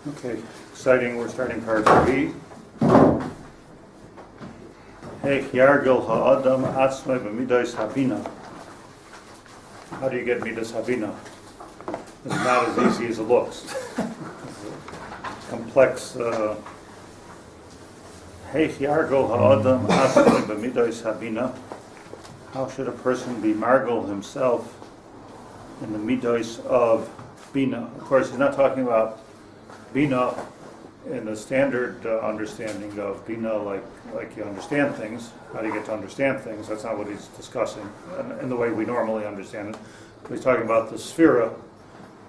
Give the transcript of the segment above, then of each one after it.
Okay, exciting. We're starting part 3. Yargil ha'adam atzmai b'midas habina. How do you get midas habina? It's not as easy as it looks. Complex. Yargil ha'adam atzmai b'midas habina. How should a person be margil himself in the midas of Binah? Of course, he's not talking about Binah in the standard understanding of Binah, like you understand things. How do you get to understand things? That's not what he's discussing in the way we normally understand it. He's talking about the sphere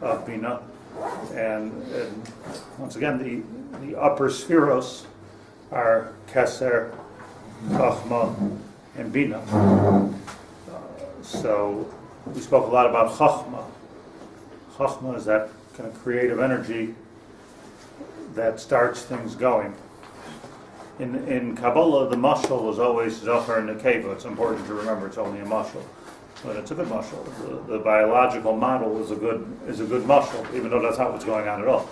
of Binah, and once again, the upper spheros are Keser, Chachma, and Binah. So we spoke a lot about Chachma. Chachma is that kind of creative energy that starts things going. In Kabbalah, the mashal is always Zachar and Nekeva. It's important to remember it's only a mashal, but it's a good mashal. The biological model is a good mashal, even though that's not what's going on at all.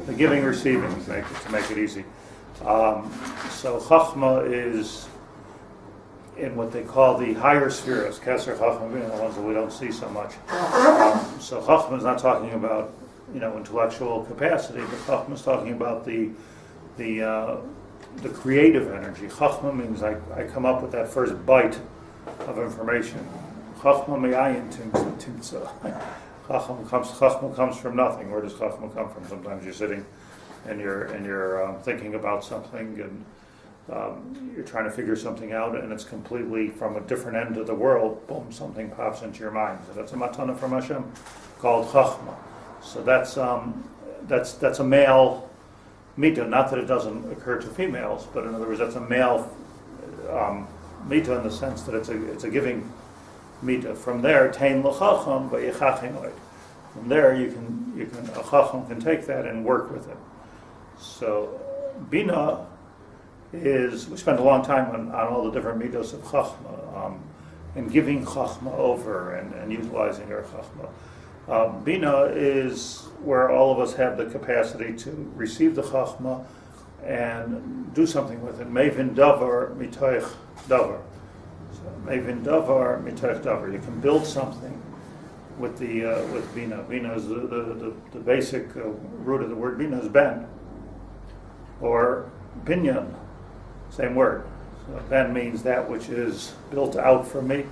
The giving, receiving, to make it easy. So Chachma is in what they call the higher spheres, Keser, Chachma, the ones that we don't see so much. So Chachma is not talking about intellectual capacity, but Chachma is talking about the creative energy. Chachma means I come up with that first bite of information. Chachma me'ayin timtza. Chachma comes from nothing. Where does Chachma come from? Sometimes you're sitting and you're thinking about something and you're trying to figure something out, and it's completely from a different end of the world. Boom, something pops into your mind. So that's a matana from Hashem called Chachma. So that's a male mita. Not that it doesn't occur to females, but in other words, that's a male mita in the sense that it's a giving mita. From there, tein l'chacham v'yichachinoid. From there, a chacham can take that and work with it. So Binah is, we spent a long time on all the different mitos of chachma and giving chachma over and utilizing our chachma. Binah is where all of us have the capacity to receive the chachma and do something with it. Mevin davar mitoich davar. So mevin davar mitoich davar. You can build something with Binah. Binah is the basic root of the word Binah is ben or binyan. Same word. So ben means that which is built out for me.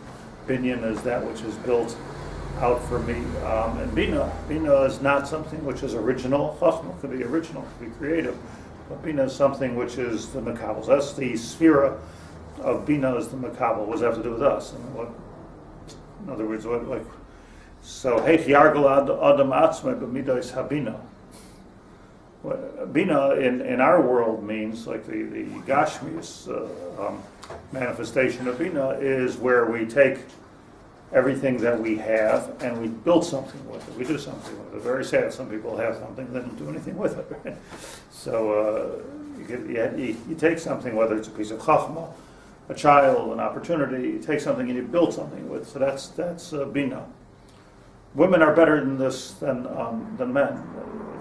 Binyan is that which is built out for me. And Binah is not something which is original. Chachma could be original, could be creative. But Binah is something which is the makabel. That's the sphere of Binah is the makabel. What does that have to do with us? In other words, so yargel adam atzmai b'midas habina. Binah in our world means, like the Gashmius manifestation of Binah is where we take everything that we have and we build something with it. We do something with it. Very sad. Some people have something, they don't do anything with it. Right? So you take something, whether it's a piece of chachma, a child, an opportunity. You take something and you build something with it. So that's Binah. Women are better than this than men.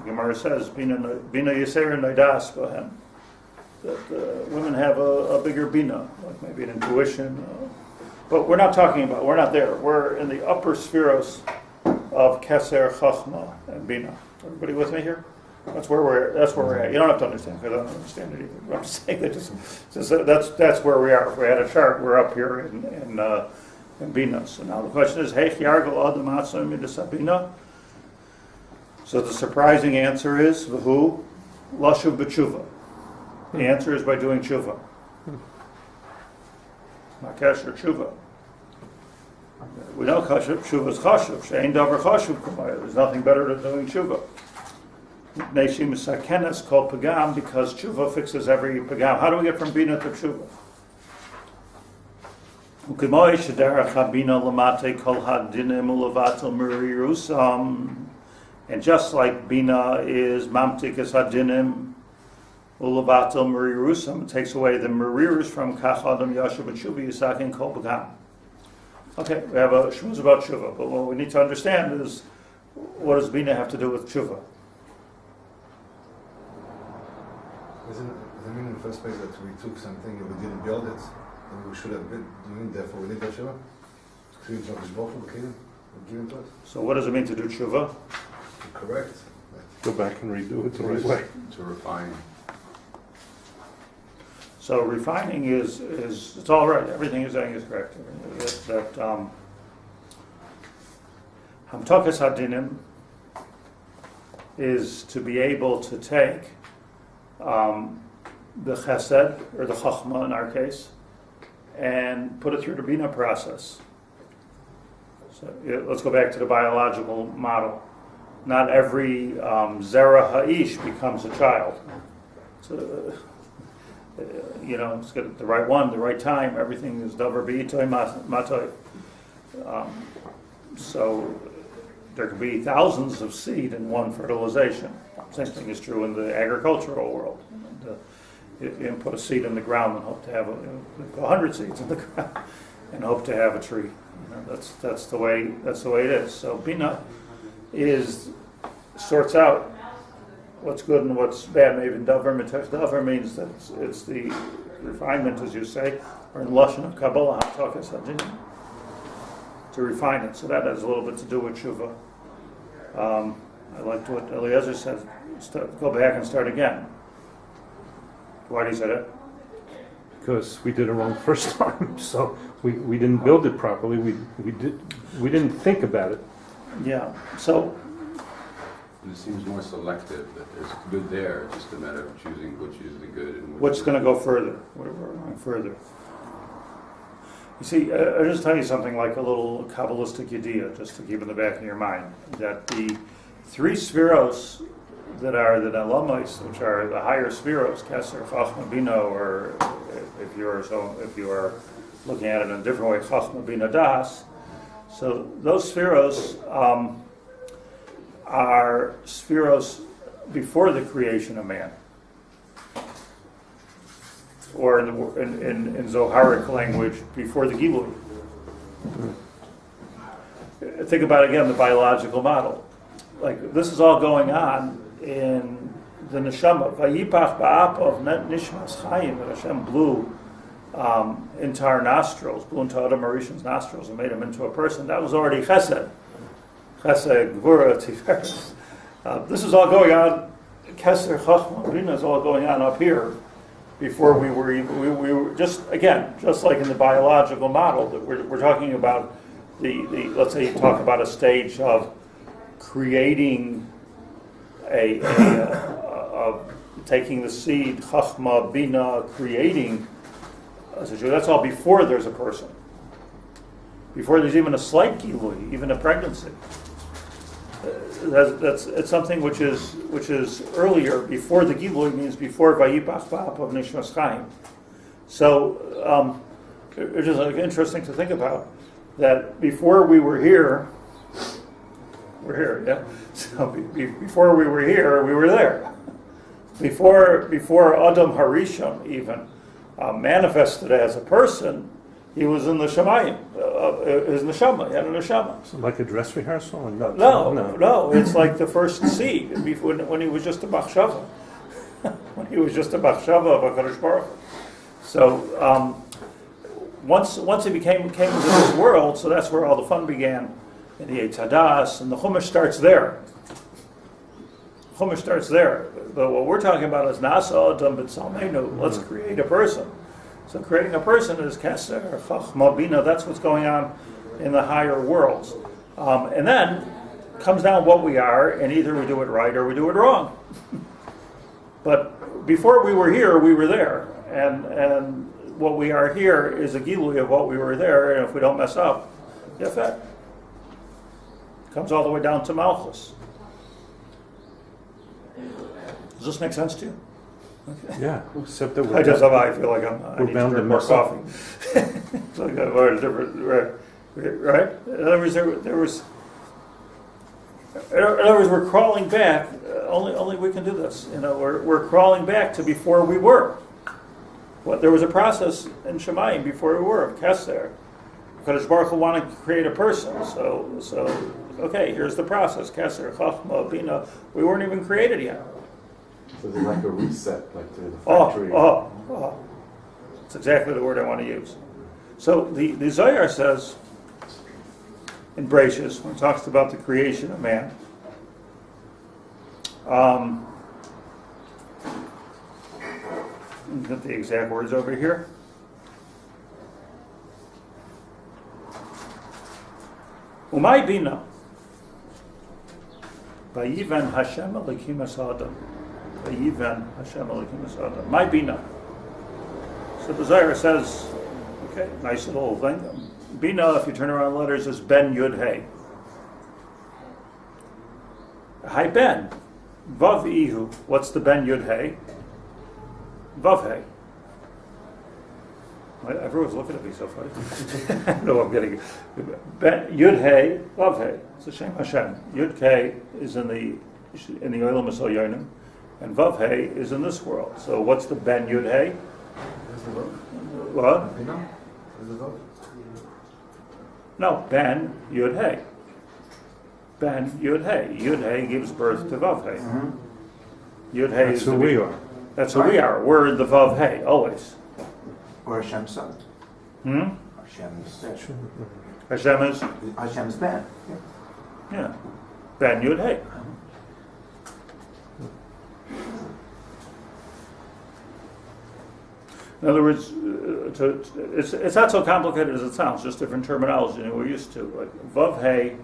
Gemara says, "Bina Yisera Noidas Bohem." That women have a bigger bina, like maybe an intuition. But we're not there. We're in the upper spheros of Keser, Chachma, and Bina. Everybody with me here? That's where we're at. You don't have to understand, because I don't understand it either. I'm just saying that that's where we are. If we had a chart, we're up here in Bina. So now the question is, Yargel Adam Atzmai Midas Habina. So the surprising answer is, V'hu Lashuv B'tshuva. The answer is by doing tshuva. Makesh or tshuva. We know tshuva is chashuv. She'ein davar chashuv k'mayah. There's nothing better than doing tshuva. Neshim sakenes called pagam, because tshuva fixes every pagam. How do we get from bina to tshuva? Ukimoy shedarach habina lamate kol hadinim ulavatel merirusam. And just like Bina is mamtikas hadinim ulavatel merirusam, it takes away the merirus from kach adam yashav b'tshuva yisakin kol pagam. Okay, we have a shmuz about tshuva, but what we need to understand is, what does Binah have to do with tshuva? Doesn't mean in the first place that we took something and we didn't build it, and we should have been doing, therefore we need Hashem? So what does it mean to do tshuva? Correct. Go back and redo it the right way. To refine. So refining is it's all right. Everything you're saying is correct. That hamtokas hadinim is to be able to take the chesed, or the chachma in our case, and put it through the Binah process. So let's go back to the biological model. Not every zera ha'ish becomes a child. So, it's got the right one, the right time. Everything is davar b'itoy matoy. So there could be thousands of seed in one fertilization. Same thing is true in the agricultural world. You can put a seed in the ground and hope to have 100 seeds in the ground and hope to have a tree. That's the way it is. So Binah sorts out what's good and what's bad. Maybe davar means that it's the refinement, as you say, or in lashon of Kabbalah, to refine it. So that has a little bit to do with tshuva. I liked what Eliezer said. Go back and start again. Why do you say that? Because we did it wrong the first time, so we didn't build it properly. We didn't think about it. Yeah. So it seems more selective. That there's good there. It's just a matter of choosing which is the good and what's going to go further. We're going further. You see, I'll just tell you something like a little Kabbalistic idea, just to keep in the back of your mind, that the three spheros that are the Nelamis, which are the higher spheros, Keser, Chachma, Binah, or if you are looking at it in a different way, Chachma, Binah, Das. So those spheros are spheros before the creation of man, or in Zoharic language, before the Gilui. Think about again the biological model. Like this is all going on in the neshama. Vayipach ba'apav nishmas chayim, that Hashem blew into our nostrils, blew into Adam Harishon's nostrils and made him into a person. That was already chesed. Chesed, Gvura, Tiferes. This is all going on, Keser, Chachma, Binah is all going on up here before we were just like in the biological model that we're talking about the let's say you talk about a stage of creating taking the seed, Chachma, Binah, creating that's all before there's a person. Before there's even a slight gilui, even a pregnancy. It's something which is earlier. Before the gilui means before vayipach ba'apav nishmas chayim. So it's just interesting to think about that before we were here, we're here, yeah. So before we were here, we were there. Before Adam Harishon even manifested as a person, he was in the Shemayim, his neshama. He had a neshama. So like a dress rehearsal? Or No. It's like the first seed when he was just a machshava. When he was just a machshava of HaKadosh Baruch Hu. So once he came into this world, so that's where all the fun began. And the Eitz Hadas, and the Chumash starts there. But what we're talking about is Nasa Adam B'Tzalmenu. Let's create a person. So creating a person is Keser, Chachma, Binah. That's what's going on in the higher worlds. And then comes down what we are, and either we do it right or we do it wrong. But before we were here, we were there. And what we are here is a gilui of what we were there, and if we don't mess up, yafet. Comes all the way down to Malchus. Does this make sense to you? Okay. Yeah, except that I feel like I need to drink more coffee. It's like a different, right? In other words, we're crawling back. Only we can do this. We're crawling back to before we were. There was a process in Shemayim before we were of Keser. Kadosh Baruch Hu wanted to create a person. So okay, here's the process. Keser, Chachma, Binah. We weren't even created yet. So there's like a reset, like to the Oh, factory. That's exactly the word I want to use. So the Zohar says in Bereshis, when it talks about the creation of man, get the exact words over here. Umay Binah. Vayivan Hashem Elokim es Adam. Vayivan Hashem Elokim es Adam. My Binah. So the Zohar says, okay, nice little thing. Binah, if you turn around letters, is Ben Yud Hey. Hi Ben. Vav Ihu. What's the Ben Yud Hey? Vav Hey. Everyone's looking at me so funny. No, I'm getting Ben Yud Hey, Vav Hey. It's a Shem Hashem. Yud K is in the Olam Yonim, and Vav Hey is in this world. So what's the Ben Yud Hey? What? No, Ben Yud Hey. Ben Yud Hey. Yud Hey gives birth to Vav Hey. Yud Hey That's is who we are. That's who we are. We're the Vav Hey, always. Or Hashem's son. Hashem's Hashem is, Hashem's Ben. yeah, Ben Yud Hey. In other words, it's not so complicated as it sounds, just different terminology than we're used to. Like Vav Hey,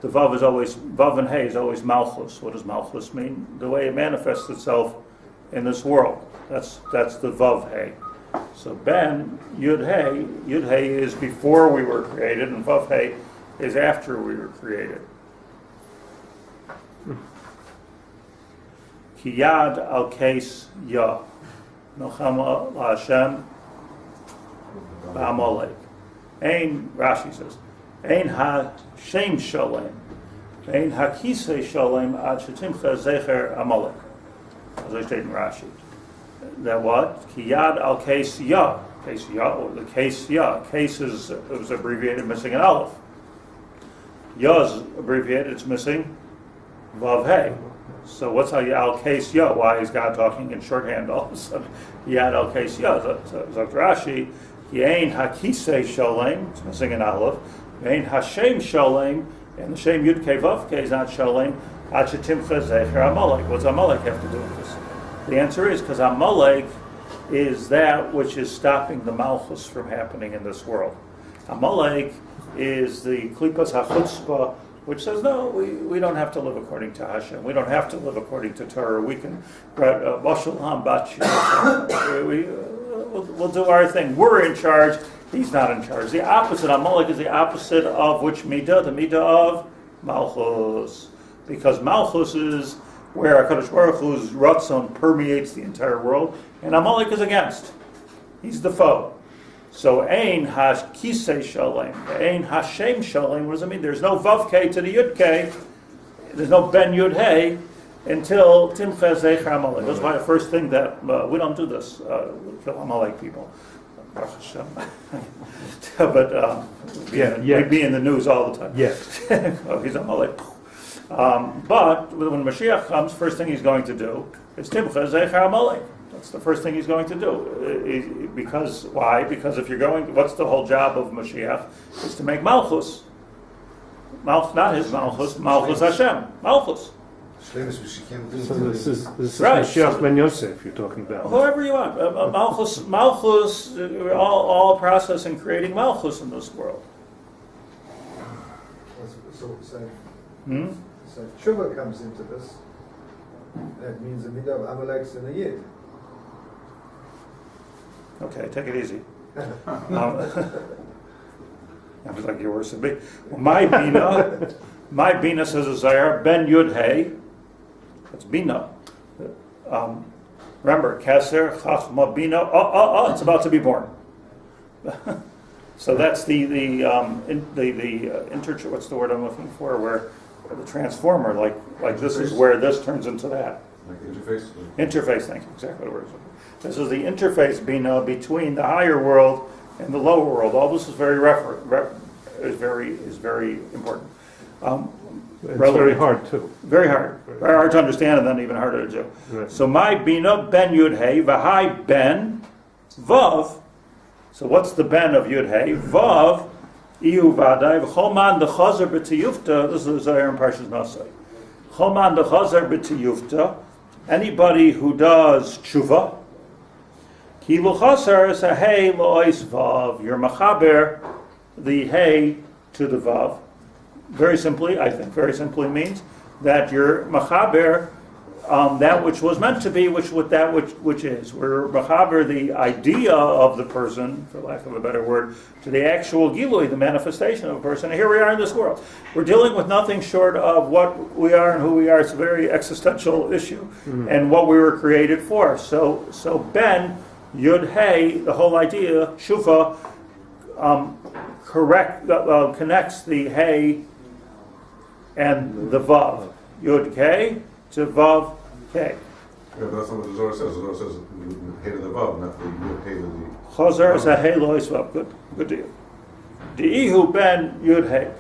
the Vav is always, Vav and Hey is always Malchus. What does Malchus mean? The way it manifests itself in this world. That's the Vav Hey. So Ben, Yud Hey is before we were created, and Vav Hey is after we were created. Ki Yad al Kes Yah. Melchama LaHashem Ba'amalek. Ein, Rashi says, Ein ha-shem shalem, Ein ha-kisei shalem ad shetimcha zecher Amalek. As I state in Rashi. That what? Ki yad al kes yah. Kes yah, or the kes yah. Kes is, it was abbreviated, missing an aleph. Yah is abbreviated, it's missing vav hey. So what's al kes yah? Why is God talking in shorthand all of a sudden? Yad al kes yah. So Rashi, Yein hakisei shalem, it's missing an aleph. Yein hashem shalem, and the shem yud kei vav kei is not shalem. Ad shetimcha zecher Amalek. What's Amalek have to do with this? The answer is because Amalek is that which is stopping the Malchus from happening in this world. Amalek is the klipas hachutzpah, which says, no, we don't have to live according to Hashem. We don't have to live we'll do our thing. We're in charge. He's not in charge. The opposite, Amalek, is the opposite of which midah? The midah of Malchus. Because Malchus is where HaKadosh Baruch Hu's Ratzon permeates the entire world, and Amalek is against. He's the foe. So Ein ha-kisei shalem, Ein Hashem shalem. What does it mean? There's no Vav K to the Yud K. There's no Ben Yud Hey until Timcha Zecher Amalek. That's why the first thing that we don't do this. We kill Amalek people. Baruch Hashem. But we'd be in the news all the time. Yes. Oh, he's Amalek. But when Mashiach comes, first thing he's going to do is Timcha Zecher Amalek. That's the first thing he's going to do. Because why? Because if you're going, what's the whole job of Mashiach? Is to make Malchus. Not his Malchus, Malchus Hashem. Malchus. So this is Right. Mashiach Ben Yosef you're talking about. Whoever you want. Malchus, all process in creating Malchus in this world. So if Tshuva comes into this, that means the midah of Amalek's in the Yid. Okay, take it easy. I was like, you're worse than me. Well, my Binah says a Zohar, Ben Yud Hey. That's Binah. Remember, Keser, Chachma, Binah. It's about to be born. So that's what's the word I'm looking for? Where the transformer, like this is where this turns into that. Like interface? Interface, thank you, exactly what it was. This is the interface Binah between the higher world and the lower world. All this is very is very important. It's relevant. very hard too. Very hard. Very hard to understand, and then even harder to do. Right. So my Binah ben Yud Hey, V'hai ben Vav. So what's the ben of Yud Hey? Vav, Iu Vadai, V'choman dechazer b'tiyufta. This is the Zohar in Parshas Monsey. Choman dechazer b'tiyufta. Anybody who does tshuva, ki l'chaser is a hey lo'ois vav. You're machaber the hey to the vav. Very simply, I think, very simply means that you're machaber that which was meant to be, which is. We're machaber the idea of the person, for lack of a better word, to the actual gilui, the manifestation of a person. And here we are in this world. We're dealing with nothing short of what we are and who we are. It's a very existential issue, and what we were created for. So Ben Yud Hey, the whole idea, Shufa, connects the Hey and the Vav. Yud K to Vav K. Yeah, but that's not what the Zohar says. The Zohar says hey to the Vav, not the Yud Hey to the... Chazer is a Hey Lois Vav. Good deal. Di'ihu Ben Yud Hey.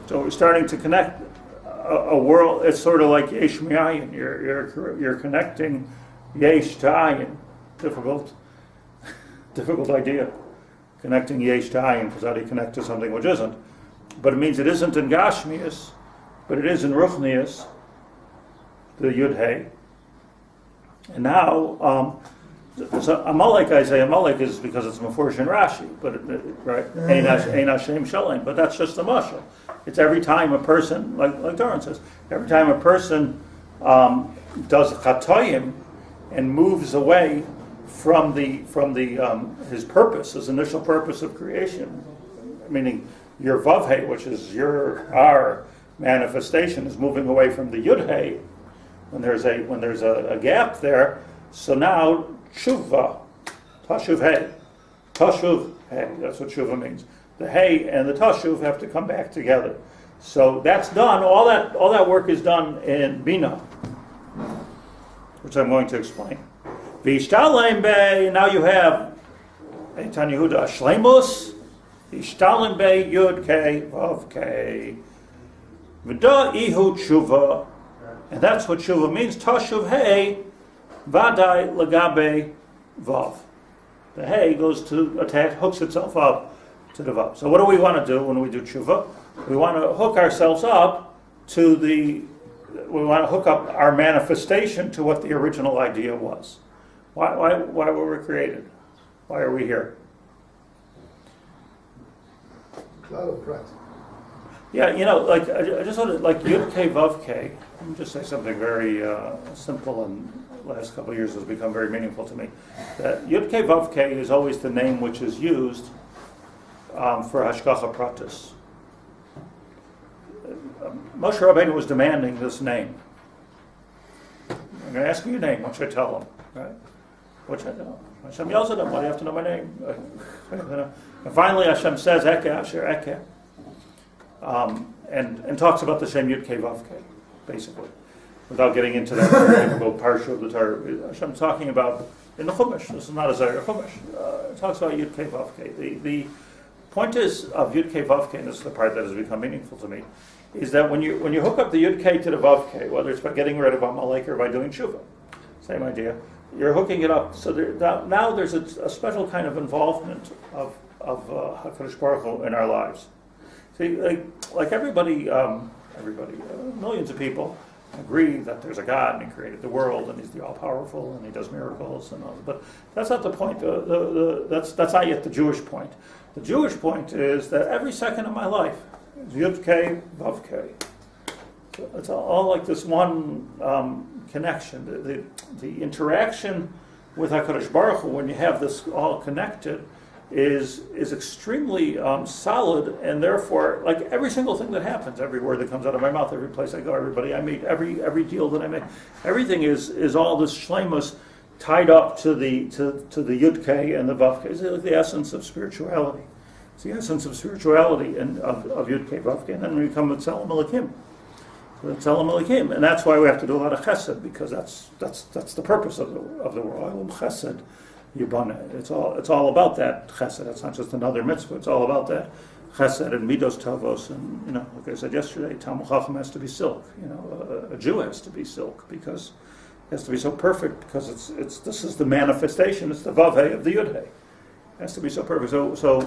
So we're starting to connect a world. It's sort of like Yesh Mi'ayin. You're connecting Yesh to Ayin. Difficult idea. Connecting Yesh to Ayin, because how do you connect to something which isn't? But it means it isn't in Gashmias, but it is in Ruchnias, the Yud Hey. And now, so Amalek, I say Amalek is because it's Mefurish and Rashi, but right? Ein Hashem Shalem. But that's just a mashal. It's every time a person, like Doran says, every time a person does chatoyim and moves away from his purpose, his initial purpose of creation, meaning your Vav Hey, which is our manifestation, is moving away from the Yud Hey. When there's a gap there, so now tshuva, tashuv Hey, tashuv Hey. That's what tshuva means. The Hey and the tashuv have to come back together. So that's done. All that work is done in Binah, which I'm going to explain. V'ishtalem Bey. Now you have Eitan Yehuda Shleimus. V'ishtalem Bey Yud K Vav K. V'da Ihu Tshuva. And that's what tshuva means. Tashuv Hey, Vadai Lagabe Vav. The Hey goes to attach, hooks itself up to the Vav. So what do we want to do when we do tshuva? We want to hook ourselves up to we want to hook up our manifestation to what the original idea was. Why were we created? Why are we here? Cloud of pride. Yeah, like I just want to, like Yud K Vav K. Let me just say something very simple, and the last couple of years has become very meaningful to me. That Yud K Vav K is always the name which is used for Hashgacha Pratis. Moshe Rabbeinu was demanding this name. I'm going to ask you your name. What should I tell him? Right? What should I tell him? Hashem yells at him. Why do you have to know my name? And finally, Hashem says, Eke, Asher, Eke. And talks about the same Yud Kei Vav Kei, basically, without getting into that very difficult parsha of the Torah. Hashem's talking about in the Chumash. This is not a Zohar Chumash. It talks about Yud Kei Vav Kei. The point is of Yud Kei Vav Kei, and this is the part that has become meaningful to me, is that when you hook up the Yud Kei to the Vav Kei, whether it's by getting rid of Amalek or by doing Tshuva, same idea. You're hooking it up. So now there's a special kind of involvement of HaKadosh Baruch Hu in our lives. See, like everybody, millions of people agree that there's a God and He created the world and He's the all-powerful and He does miracles and all. But that's not the point. That's not yet the Jewish point. The Jewish point is that every second of my life is Yud Kei Vav Kei. It's all like this one connection. The interaction with HaKadosh Baruch Hu, when you have this all connected, is extremely solid, and therefore, like every single thing that happens, every word that comes out of my mouth, every place I go, everybody I meet, every deal that I make, everything is all this shleimus tied up to the Yud Kei and the Vav Kei. It's like the essence of spirituality. It's the essence of spirituality and of Yud Kei Vav Kei. And then we come with Tzelem Elokim. Tzelem Elokim, and that's why we have to do a lot of chesed, because that's the purpose of the world. Chesed Yibana. It's all about that chesed. It's not just another mitzvah. It's all about that chesed and midos tovos, and like I said yesterday, Talmud Chacham has to be silk. A Jew has to be silk because it has to be so perfect because this is the manifestation. It's the vavhe of the yudhe. It has to be so perfect. So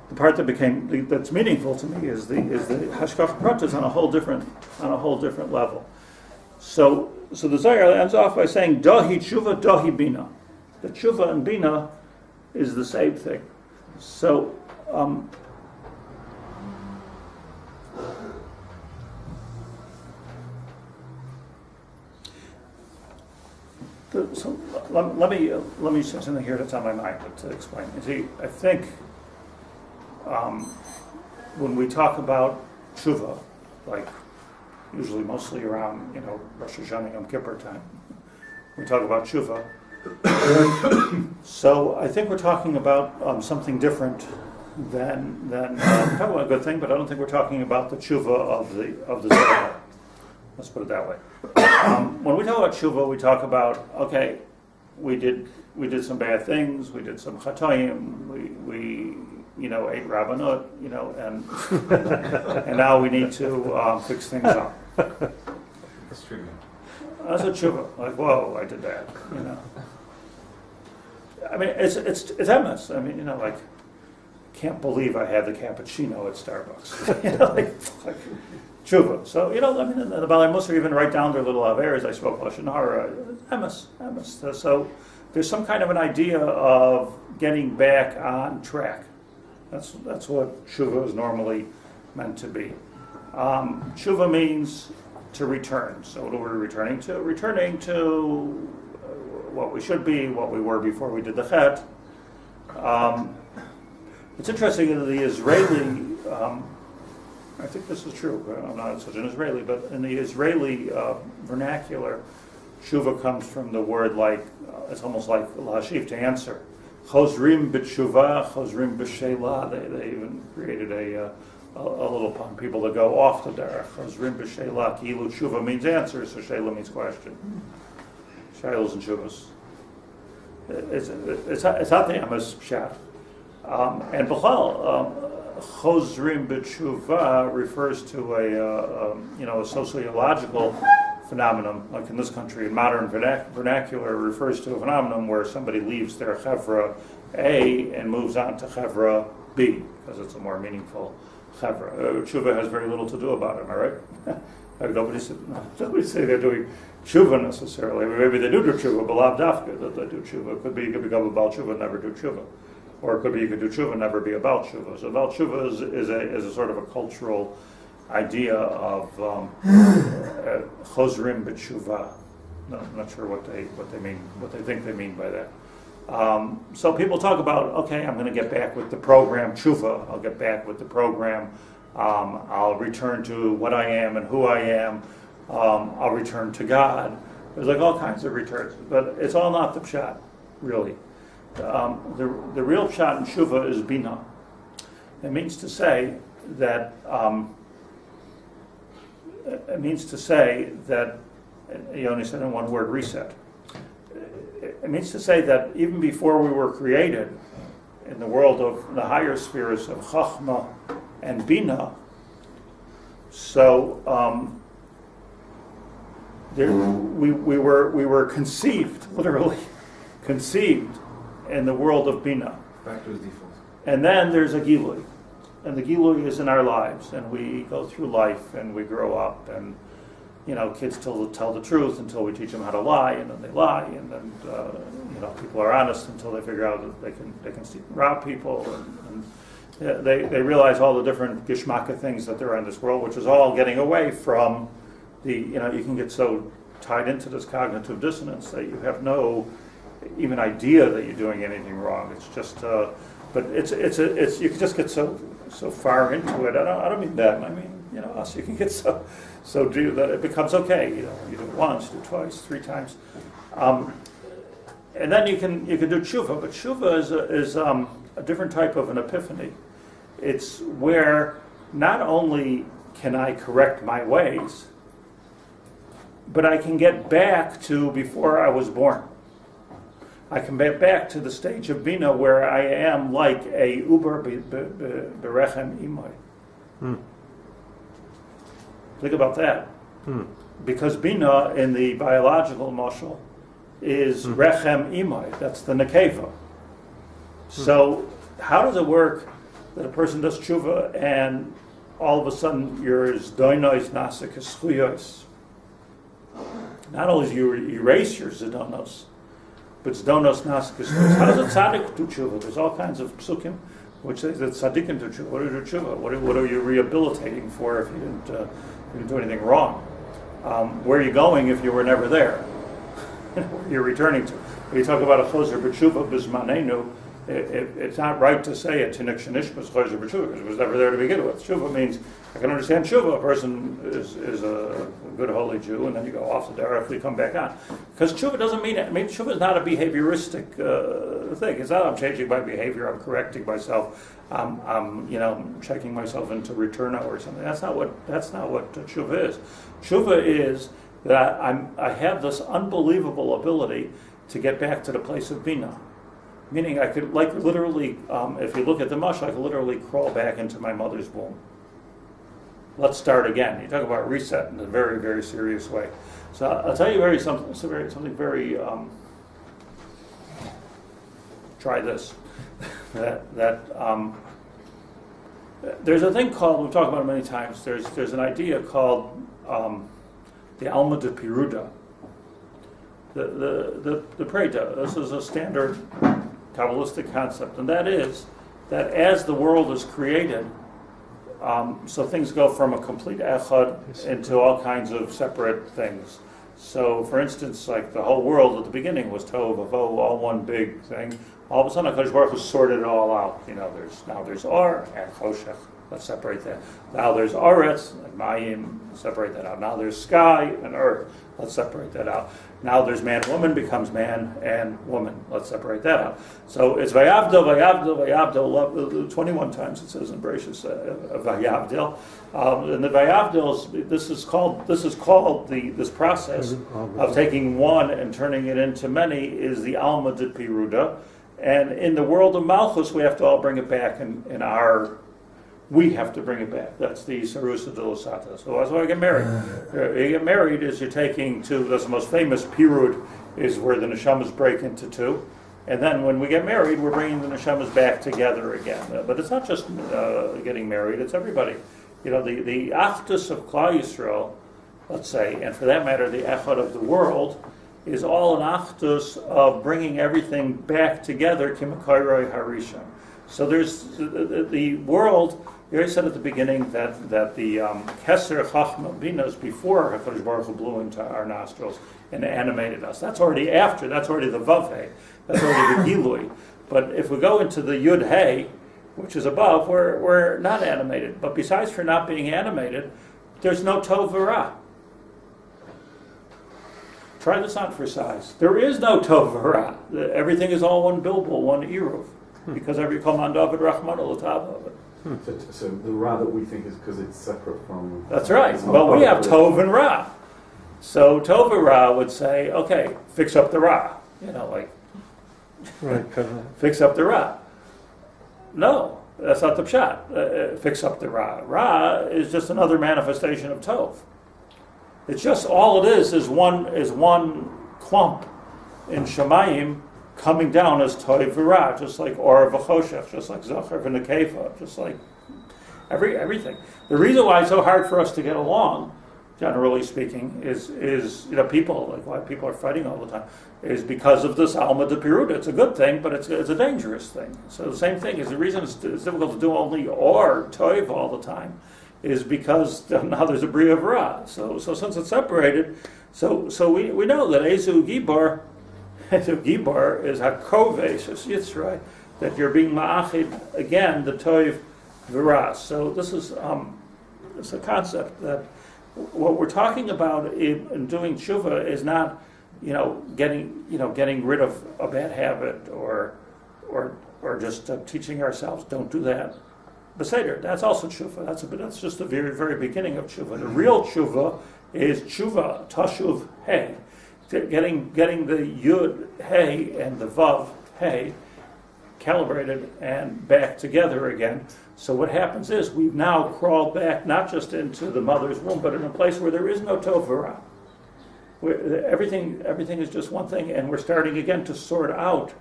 the part that's meaningful to me is the hashkafa pratis on a whole different level. So the Zohar ends off by saying dahi tshuva dahi bina. The tshuva and bina is the same thing. So. So let me say something here that's on my mind to explain. You see, I think when we talk about tshuva, like usually mostly around Rosh Hashanah Yom Kippur time, we talk about tshuva. So I think we're talking about something different than we're talking about a good thing, but I don't think we're talking about the tshuva of the Zohar. Let's put it that way. When we talk about tshuva, we talk about, okay, we did some bad things, we did some chatoim, we ate rabbanut, and now we need to fix things up. That's true. That's a tshuva. Like, whoa, I did that. I mean, it's emes. I mean, can't believe I had the cappuccino at Starbucks. Tshuva. So, the Balei Musar even write down their little averes. I spoke Lashon Hara. Emes. So there's some kind of an idea of getting back on track. That's what tshuva is normally meant to be. Tshuva means to return. So what are we returning to? Returning to what we should be, what we were before we did the chet. It's interesting that the Israeli, I think this is true, I'm not such an Israeli, but in the Israeli vernacular, tshuva comes from the word it's almost like lahashiv, to answer. Chozrim b'tshuva, chozrim b'sheila. They even created a little pun, people that go off the derech. Chozrim b'sheila, ki'ilu tshuva means answer, so sheila means question. Shailos and shuvas. It's not the emes pshat. And b'chal, chozrim b'tshuva refers to a sociological phenomenon, like in this country, in modern vernacular, refers to a phenomenon where somebody leaves their chevra A and moves on to chevra B, because it's a more meaningful chevra. Tshuva has very little to do about it, am I right? Nobody say they're doing tshuva necessarily. I mean, maybe they do tshuva, but lav dafka that they do tshuva. It could be you could become a Baal tshuva and never do tshuva. Or it could be you could do tshuva and never be a Baal tshuva. So Baal tshuva is a sort of a cultural idea of chozrim b'tshuva. No, I'm not sure what they mean, what they think they mean by that. So people talk about, okay, I'm going to get back with the program tshuva. I'll get back with the program. I'll return to what I am and who I am. I'll return to God. There's all kinds of returns, but it's all not the pshat, really. The real pshat in tshuva is binah. It means to say that you only said in one word, reset. It means to say that even before we were created, in the world of the higher spheres of chachma and binah, so we were conceived, literally conceived, in the world of binah. Back to his default. And then there's a gilui. And the gilui is in our lives, and we go through life, and we grow up, and kids tell the truth until we teach them how to lie, and then they lie, and then people are honest until they figure out that they can steal and rob people, and they realize all the different gishmaka things that there are in this world, which is all getting away from you can get so tied into this cognitive dissonance that you have no even idea that you're doing anything wrong. It's just, but it's you can just get so far into it. I don't mean that. I mean us. You can get so deep that it becomes okay. You do it once, do it twice, 3 times, and then you can do tshuva. But tshuva is a different type of an epiphany. It's where not only can I correct my ways, but I can get back to before I was born. I come back to the stage of Binah where I am like a Uber Berechem Imai. Think about that. Because Binah in the biological mashal is Rechem Imai. That's the Nekeva. So how does it work that a person does tshuva and all of a sudden you're as doinois nasik as chuyos? Not only do you erase your zedonos, but zedonos nasik as chuyos. How does a tzaddik do tshuva? There's all kinds of psukim which say that tzaddikim do tshuva. What do you do tshuva? What are you rehabilitating for if you didn't do anything wrong? Where are you going if you were never there? Where you're returning to. When you talk about a choser b'tshuva b'zmanenu, it's not right to say a tinik shenishmas choser b'tshuva because it was never there to begin with. Tshuva means I can understand tshuva. A person is a good holy Jew, and then you go off the derech, you come back on. Because tshuva doesn't mean it. I mean, tshuva is not a behavioristic thing. It's not I'm changing my behavior. I'm correcting myself. I'm checking myself into returno or something. That's not what tshuva is. Tshuva is that I have this unbelievable ability to get back to the place of Binah. Meaning I could, like, literally, if you look at the mush, I could literally crawl back into my mother's womb. Let's start again. You talk about reset in a very, very serious way. So I'll tell you something very. Try this. There's a thing called, we've talked about it many times. There's an idea called the Alma de Piruda. The Preda. This is a standard Kabbalistic concept, and that is that as the world is created, so things go from a complete echad into all kinds of separate things. So, for instance, like the whole world at the beginning was tohu vavohu, all one big thing. All of a sudden, HaKadosh Baruch Hu sorted it all out. There's or and choshech. Let's separate that. Now there's aretz and mayim. Separate that out. Now there's sky and earth. Let's separate that out. Now there's man, woman becomes man and woman. Let's separate that out. So it's vayavdil, vayavdil, vayavdil. 21 times it says in Bereshit vayavdil. And the vayavdil, this is called this process of taking one and turning it into many is the alma de piruda. And in the world of Malchus, we have to all bring it back we have to bring it back. That's the Sarusa de Losata. So that's why I get married. You get married is you're taking two, that's the most famous Pirud, is where the neshamas break into two. And then when we get married, we're bringing the neshamas back together again. But it's not just getting married, it's everybody. The Achdus of Klal Yisrael, let's say, and for that matter, the Echad of the world, is all an Achdus of bringing everything back together, Kimakairoi Harisha. So there's the world. You already said at the beginning that the Keser Chachma Binah is before HaKadosh Baruch Hu blew into our nostrils and animated us. That's already after. That's already the Vav He. That's already the Gilui. But if we go into the Yud He, which is above, we're not animated. But besides for not being animated, there's no Tov V'Ra. Try this on for size. There is no Tov V'Ra. Everything is all one bilbul, one eruv. Because every command of it, Rahman al of it. So the Ra that we think is because it's separate from... That's right. Well, we have Tov and Ra. So Tov and Ra would say, okay, fix up the Ra. Fix up the Ra. No, that's not the pshat. Fix up the Ra. Ra is just another manifestation of Tov. It's just all it is one clump in Shemayim coming down as Toiv V'Ra, just like Or V'Choshech, just like Zachar V'Nekefa, just like everything. The reason why it's so hard for us to get along, generally speaking, is people, like why people are fighting all the time, is because of this Alma de Piruda. It's a good thing, but it's a dangerous thing. So the same thing is the reason it's difficult to do only Or Toiv all the time is because now there's a Bria V'Ra. So since it's separated, so we know that Ezu Gibar, the Gibar is Hakovesh, it's Yitzray, that you're being Ma'achid, again, the Toiv V'Ra. So this is it's a concept that what we're talking about in doing tshuva is not, getting rid of a bad habit or just teaching ourselves, don't do that. Beseder, that's also tshuva. That's just the very, very beginning of tshuva. The real tshuva is tshuva, tashuv, hey. getting the Yud, Hey, and the Vav, Hey, calibrated and back together again. So what happens is we've now crawled back not just into the mother's womb, but in a place where there is no Toverah. Everything is just one thing, and we're starting again to sort out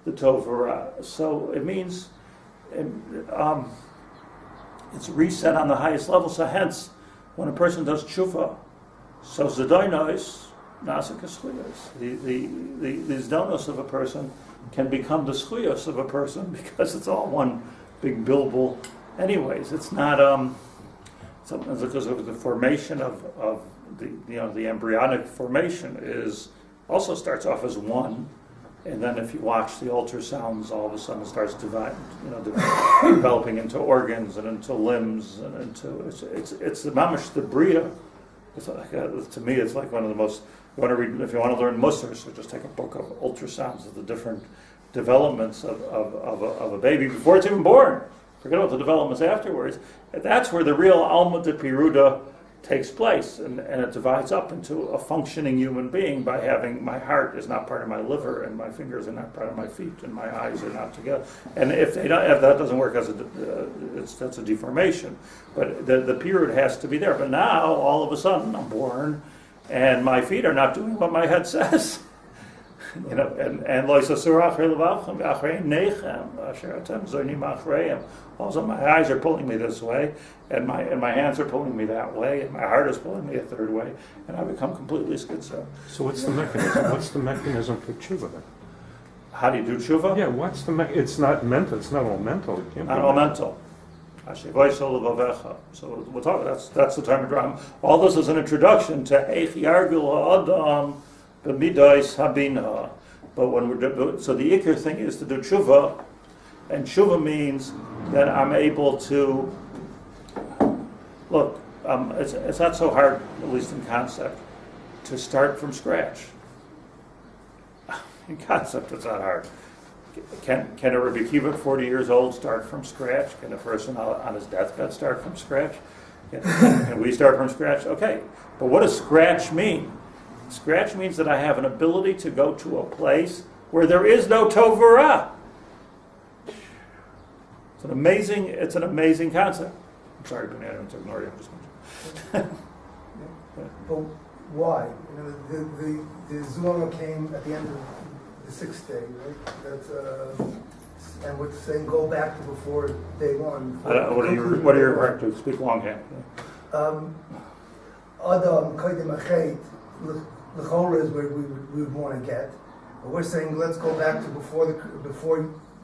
the Toverah. So it means it's reset on the highest level. So hence, when a person does tshuva, so zedonos, nasa keschuyos, the zdonos of a person can become the schuyos of a person because it's all one big bilbul. Anyways, it's not sometimes because of the formation of the embryonic formation is also starts off as one, and then if you watch the ultrasounds, all of a sudden it starts developing into organs and into limbs and into it's the mamash the bria. It's like to me, it's like one of the most. You want to read if you want to learn Musar, so just take a book of ultrasounds of the different developments of a baby before it's even born. Forget about the developments afterwards. And that's where the real Alma de Piruda takes place, and it divides up into a functioning human being by having my heart is not part of my liver, and my fingers are not part of my feet, and my eyes are not together. And if that doesn't work, that's a deformation. But the period has to be there. But now all of a sudden I'm born, and my feet are not doing what my head says. Also, my eyes are pulling me this way, and my hands are pulling me that way, and my heart is pulling me a third way, and I become completely schizo. So what's the mechanism? What's the mechanism for tshuva then? How do you do tshuva? Yeah, what's the it's not mental. It's not all mental. It can't Not be all mental. So we'll talk. That's the Tomer Devorah. All this is an introduction to Eich Yargul Adam b'midos habinah. But when so the ikar thing is to do tshuva, and tshuva means that I'm able to look. It's not so hard, at least in concept, to start from scratch. In concept, it's not hard. Can a Rabbi Akiva, 40 years old, start from scratch? Can a person on his deathbed start from scratch? Can we start from scratch? Okay, but what does scratch mean? Scratch means that I have an ability to go to a place where there is no Toverah. It's an amazing concept. I'm sorry, Binah, I don't ignore you. But why? The Zulama came at the end of the sixth day, right? And we're saying go back to before day one. What are you referring to? Speak longhand. Adam Kodim Achet, L'chora is where we would want to get. But we're saying let's go back to before the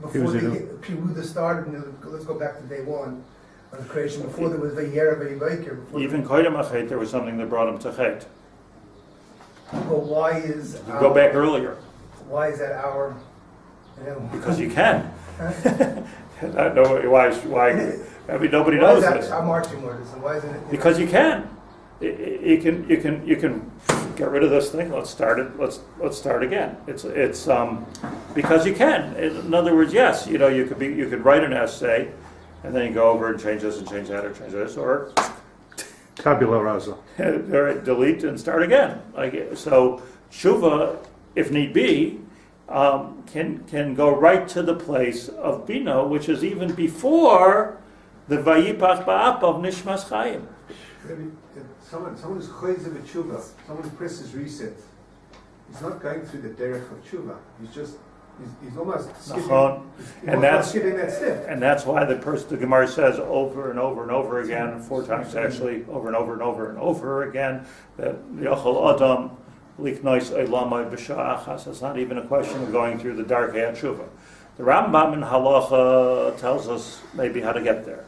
Piruda started, and let's go back to day one of the creation, before there was Vayera Vayvaker. Even Kodim Achet, there was something that brought him to Chet. But why is Go back earlier. Why is that our? Because you can. I don't know why. I mean, nobody knows this. Our marching orders, and why isn't it? Because you can. You can get rid of this thing. Let's start it. Let's start again. It's because you can. In other words, yes, you could write an essay, and then you go over and change this and change that or change this, or tabula rasa. Delete and start again. So tshuva, if need be, can go right to the place of Binah, which is even before the Vayipach Ba'ap of Nishmas Chaim. Someone who's choiz of a tshuva, someone who presses reset, he's not going through the derech of tshuva. He's almost skipping that step. And that's why the Gemara says over and over and over again, 4 times actually, over and over and over and over again, that Yochel Adam Liknois Eilamai B'Sha'achas. It's not even a question of going through the dark tshuva. The Rambam in Halacha tells us maybe how to get there.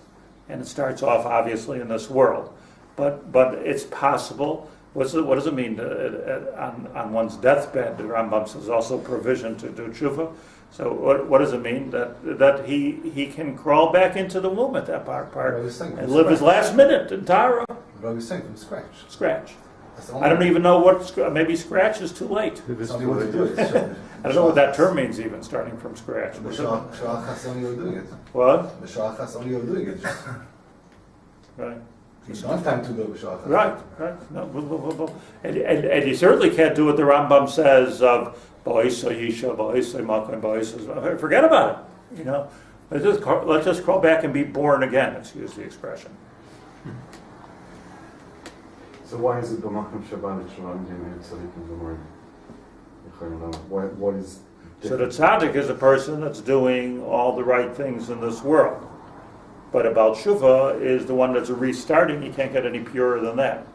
And it starts off obviously in this world. But it's possible. What does it mean on one's deathbed? The Rambam says also provision to do tshuva. So what does it mean that he can crawl back into the womb at that part and live his last minute in Torah? But I was saying from scratch. Scratch. I don't even know maybe scratch is too late. I don't know what that term means even, starting from scratch. B'sha'achas only you're doing it. What? B'sha'achas only you're doing it. Right. You don't have time to go b'shachar. Right. No, and you certainly can't do what the Rambam says of ba'isa yisha, ba'isa makom, ba'isa. Forget about it. Let's just crawl back and be born again. Excuse the expression. So why is it b'makom Shabbat Shalom Tzadikim Zomorim? What is So the tzaddik is a person that's doing all the right things in this world. But about Shuvah is the one that's restarting. You can't get any purer than that.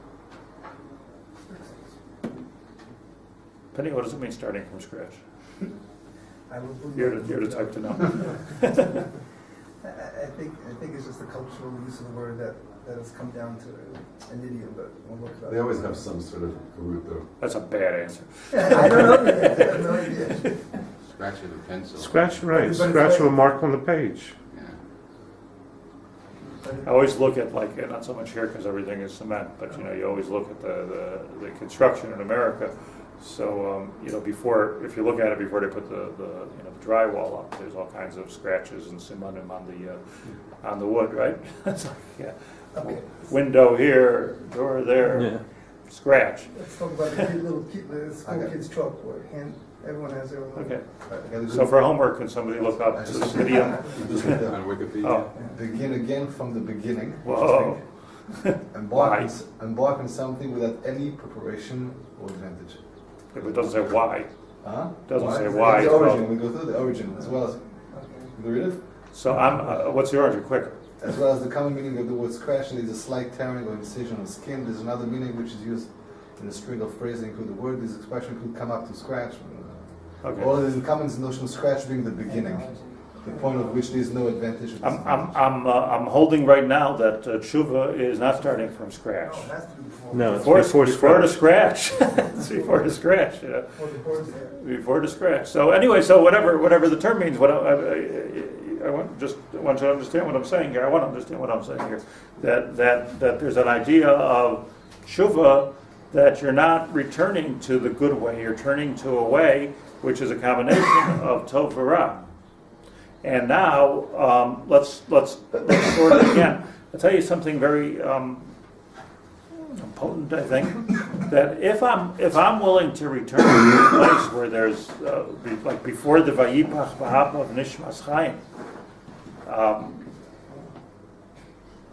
Penny, what does it mean starting from scratch? You're the type to know. I think it's just the cultural use of the word that has come down to an idiom, but we'll look it up. They always have some sort of root, though. That's a bad answer. I don't know. I have no idea. Scratch with a pencil. Scratch, right, But scratch it's a mark on the page. Yeah. I always look at, like, not so much here because everything is cement, but you always look at the construction in America. So before, if you look at it before they put the drywall up, there's all kinds of scratches and simanim on the wood, right? It's like, yeah, Okay. window here, door there, Yeah. scratch. Let's talk about the school kids chalkboard. Everyone has their own. Okay. I got a So good- for homework, can somebody look up I the just- video? On Wikipedia. Oh, Begin again from the beginning. whoa. Embark on something without any preparation or advantage. If it doesn't say why. Huh? Doesn't say why. The It's origin. called- We go through the origin as well as. You read it? So what's the origin? Quick. As well as the common meaning of the word scratch, and there's a slight tearing or incision on skin. There's another meaning which is used in a string of phrases include the word. This expression could come up to scratch. Okay. Or there's a common notion of scratch being the beginning, the point of which there is no advantage. Or disadvantage. I'm holding right now that tshuva is not starting from scratch. No, it has to be before. No, it's Before the scratch. scratch. It's before the scratch. Before the board's there. Before the scratch. So anyway, so whatever the term means, I want you to understand what I'm saying here. I want to understand what I'm saying here. That there's an idea of tshuva that you're not returning to the good way. You're turning to a way which is a combination of tov and ra. And now let's sort it again. I'll tell you something very potent, I think, that if I'm willing to return to a place where there's like before the vayipach b'haba of nishmas chayim,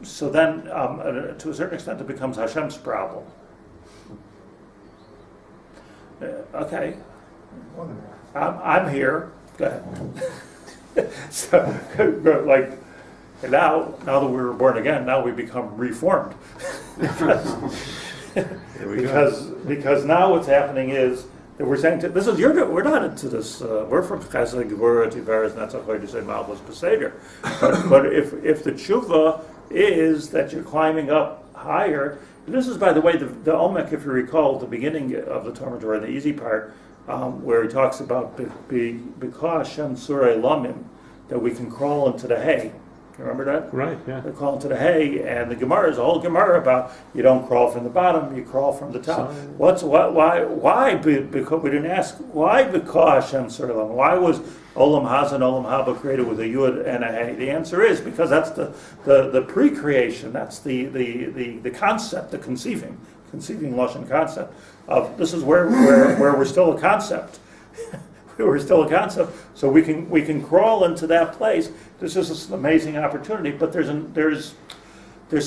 so then to a certain extent it becomes Hashem's problem. Okay, I'm here. Go ahead. So, like, and now that we were born again, now we become reformed. because now what's happening is that we're saying we're not into this. We're from Chesed, Gevurah, Tiferes, Netzach, Hod, Malchus, Beseder. But if the tshuva is that you're climbing up higher, and this is, by the way, the Omek, if you recall, the beginning of the Tomer Devorah, the easy part, where he talks about B'ka Hashem Surei Lamim, that we can crawl into the hay. You remember that? Right, yeah. They crawl into the hay, and the Gemara is a whole Gemara about you don't crawl from the bottom, you crawl from the top. Why? Because we didn't ask why B'ka Hashem Surei Lamim. Why was Olam Haza and Olam Haba created with a Yud and a Hey? The answer is because that's the pre-creation. That's the concept, the conceiving Lashon concept of this is where we're still a concept. We're still a concept, so we can crawl into that place. This is an amazing opportunity, but there's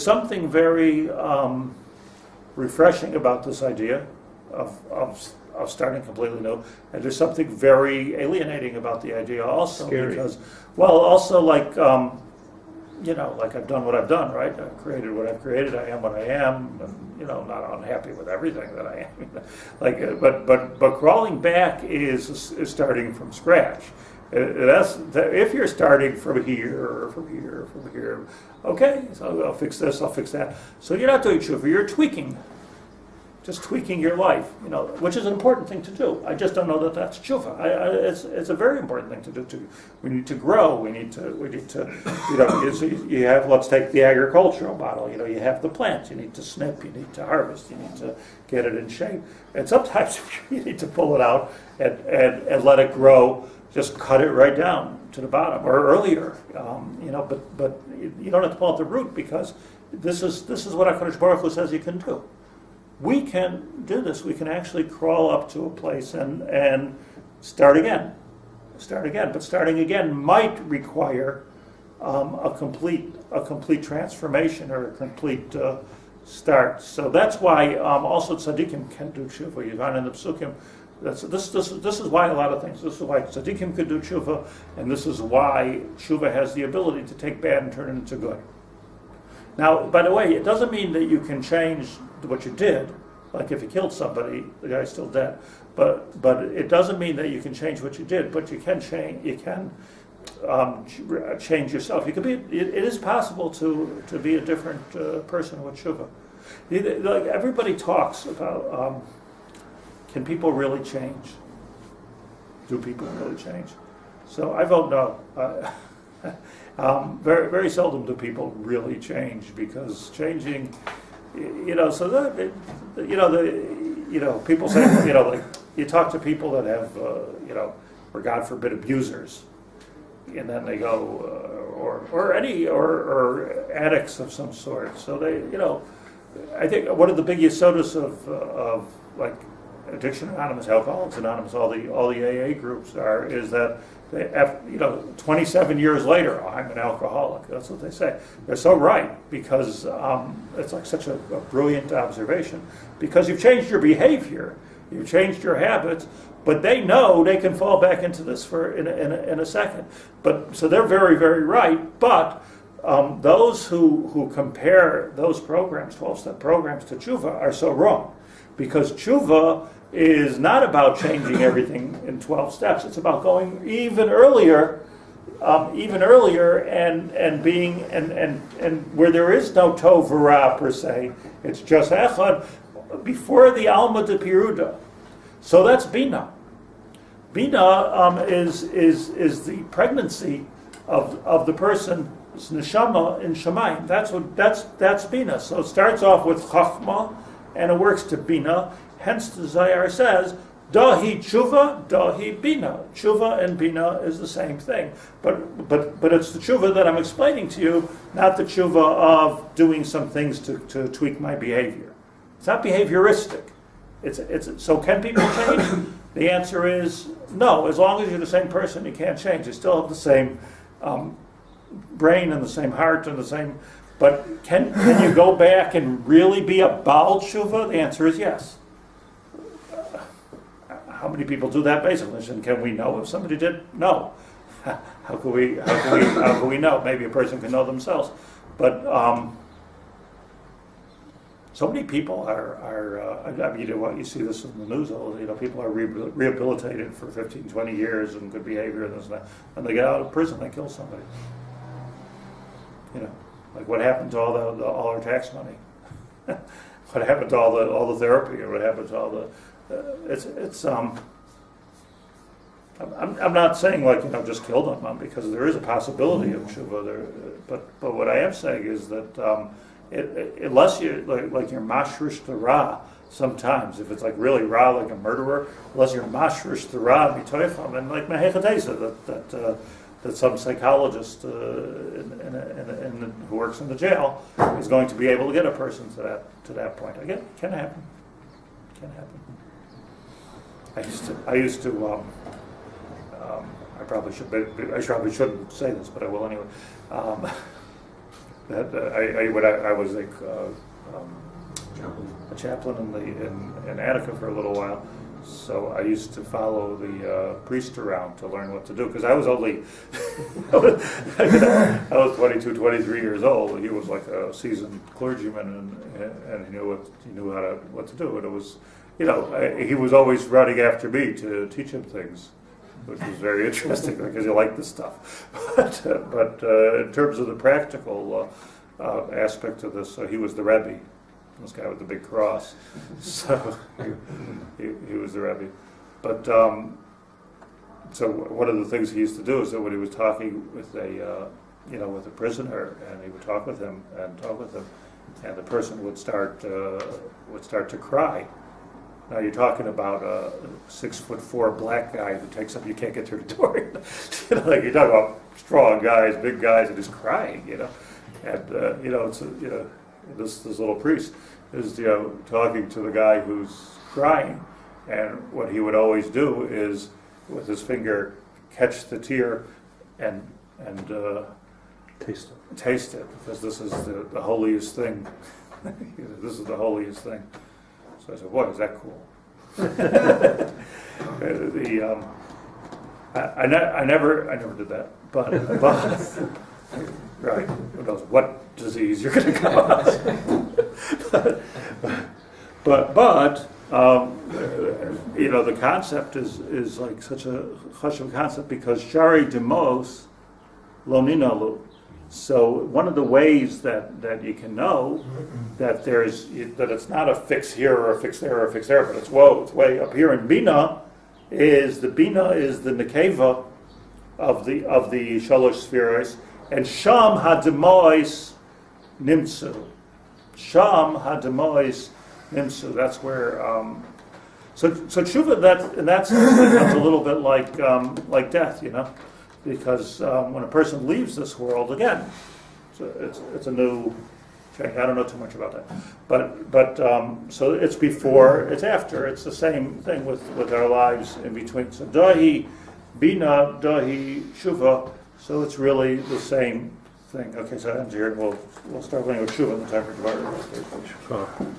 something very refreshing about this idea of starting completely new, and there's something very alienating about the idea also. Scary. Because, well, also like like I've done what I've done, right? I've created what I've created. I am what I am. And, I'm not unhappy with everything that I am. But crawling back is starting from scratch. If you're starting from here or from here or from here, okay. So I'll fix this. I'll fix that. So you're not doing tshuva. You're tweaking. Just tweaking your life, which is an important thing to do. I just don't know that that's tshuva. It's a very important thing to do too. We need to grow. We need to. You have. Let's take the agricultural model. You have the plant. You need to snip. You need to harvest. You need to get it in shape. And sometimes you need to pull it out and let it grow. Just cut it right down to the bottom or earlier. But you don't have to pull out the root because this is what HaKadosh Baruch Hu says you can do. We can do this. We can actually crawl up to a place and start again. But starting again might require a complete transformation or a complete start. So that's why also tzadikim can do tshuva. You find in the psukim. This is why a lot of things. This is why tzadikim could do tshuva, and this is why tshuva has the ability to take bad and turn it into good. Now, by the way, it doesn't mean that you can change what you did. Like if you killed somebody, the guy's still dead. But it doesn't mean that you can change what you did. But you can change. You can change yourself. You can be. It is possible to be a different person with tshuva. Like everybody talks about. Can people really change? Do people really change? So I vote no. Very, very seldom do people really change, because changing, so people say, like you talk to people that have, or God forbid, abusers, and then they go, or addicts of some sort. So they, I think one of the big yesodos of like Addiction Anonymous, Alcoholics Anonymous, all the AA groups is that they, 27 years later, I'm an alcoholic. That's what they say. They're so right, because it's like such a brilliant observation. Because you've changed your behavior, you've changed your habits, but they know they can fall back into this in a second. But so they're very, very right. But those who compare those programs, 12-step programs, to tshuva are so wrong, because tshuva is not about changing everything in 12 steps. It's about going even earlier, and being and where there is no tov v'ra per se. It's just echad before the alma de piruda. So that's Binah. Binah is the pregnancy of the person's neshama in Shemayim. That's Binah. So it starts off with Chachma, and it works to Binah. Hence the Zayar says, Dahi tshuva, dahi Binah. Tshuva and Binah is the same thing. But it's the tshuva that I'm explaining to you, not the tshuva of doing some things to tweak my behavior. It's not behavioristic. So can people change? The answer is no. As long as you're the same person, you can't change. You still have the same brain and the same heart and the same. But can you go back and really be a Baal tshuva? The answer is yes. How many people do that basically? And can we know if somebody did? No. How can we know? Maybe a person can know themselves. But so many people you see this in the news, people are rehabilitated for 15, 20 years in good behavior and this and that, and they get out of prison, they kill somebody. Like what happened to all our tax money? What happened to all the therapy, or what happened to all the? I'm not saying just kill them, because there is a possibility of tshuva there. But what I am saying is that unless you like you're mashrish the ra, sometimes if it's like really ra, like a murderer, unless you're mashrish the ra mitoicham, and like mehechatesa that some psychologist who works in the jail is going to be able to get a person to that point. Again, it can happen. I used to. I probably shouldn't say this, but I will anyway. I was like a chaplain in Attica for a little while. So I used to follow the priest around to learn what to do, because I was only I was 22, 23 years old. He was like a seasoned clergyman, and he knew what to do. And it was, he was always running after me to teach him things, which was very interesting because he liked this stuff. But in terms of the practical aspect of this, so he was the Rebbe. This guy with the big cross, so he was the Rebbe. But so one of the things he used to do is that when he was talking with with a prisoner, and he would talk with him, and the person would start to cry. Now you're talking about a 6'4" black guy who takes up, you can't get through the door. Like you're talking about strong guys, big guys, and just crying. And it's this little priest is talking to the guy who's crying, and what he would always do is with his finger catch the tear and Taste it. because this is the holiest thing. This is the holiest thing. So I said, boy, is that cool. I never did that, but right, who knows what disease you're going to come out. but the concept is like such a chashuv concept because shari demos lo ninalu. So one of the ways that you can know that it's not a fix here or a fix there or a fix there, but it's way up here in Binah is the nekeva of the shalosh spheres, and sham hademois nimtzu. Sham hademois nimtzu. That's where. So tshuva that's becomes a little bit like death, because when a person leaves this world again, it's a new change. I don't know too much about that, but so it's before, it's after. It's the same thing with our lives in between. So dahi bina, dahi shuva. So it's really the same thing. Okay, so that ends here. We'll start playing with shuva in the time for Devorah.